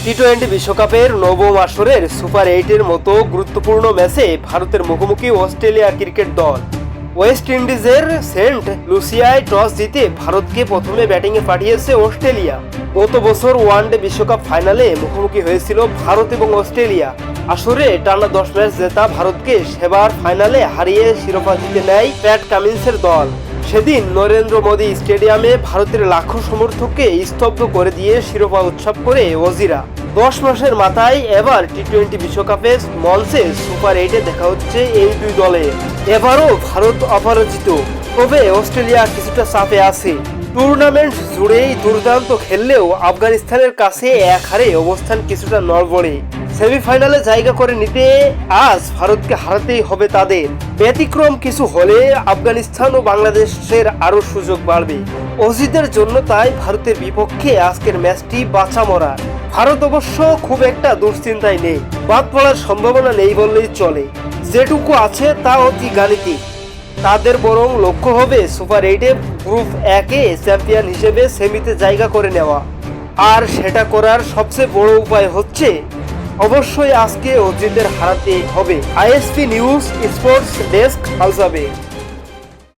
টি-20 বিশ্বকাপের নবম আসরের সুপার 8-এর মতো গুরুত্বপূর্ণ ম্যাচে ভারতের মুখোমুখি অস্ট্রেলিয়া ক্রিকেট দল। ওয়েস্ট ইন্ডিজের সেন্ট লুসিয়ায় টস জিতে ভারতকে প্রথমে ব্যাটিংয়ে পাঠিয়েছে অস্ট্রেলিয়া। গত বছর ওয়ানডে বিশ্বকাপ ফাইনালে মুখোমুখি হয়েছিল ভারত এবং অস্ট্রেলিয়া। আসরে টানা 10 ম্যাচ জেতা ভারতকে সেবার ফাইনালে হারিয়ে শিরোপা জিতে নেয় প্যাট কামিন্সের দল। সেদিন নরেন্দ্র মোদী স্টেডিয়ামে ভারতের লাখো সমর্থককে স্তব্ধ করে দিয়ে শিরোপা উৎসব করে অজিরা। 10 মাসের মাথায় এবার টি-20 বিশ্বকাপের মঞ্চে সুপার 8-এ দেখা হচ্ছে এই দুই দলের। এবারও ভারত অপরাজিত, তবে অস্ট্রেলিয়া কিছুটা চাপে আছে। টুর্নামেন্ট জুড়েই দুর্দান্ত খেললেও আফগানিস্তানের কাছে এক হারে অবস্থান কিছুটা নড়বড়ে। সেমিফাইনালে জায়গা করে নিতে আজ ভারতকে হারাতেই হবে তাদের। ব্যতিক্রম কিছু হলে আফগানিস্তান ও বাংলাদেশের আরও সুযোগ বাড়বে অজিতের জন্য। তাই ভারতের বিপক্ষে আজকের ম্যাচটি বাঁচা মরা। ভারত অবশ্য খুব একটা দুশ্চিন্তায় নেই, বাদ পড়ার সম্ভাবনা নেই বললেই চলে। যেটুকু আছে তা অতি গাণিতিক। তাদের বরং লক্ষ্য হবে সুপার 8-এ গ্রুপ 1-এ চ্যাম্পিয়ন হিসেবে সেমিতে জায়গা করে নেওয়া। আর সেটা করার সবচেয়ে বড় উপায় হচ্ছে অবশ্যই আজকে অজিতের হারাতে হবে। আইএসপি নিউজ স্পোর্টস ডেস্ক, আল জাবের।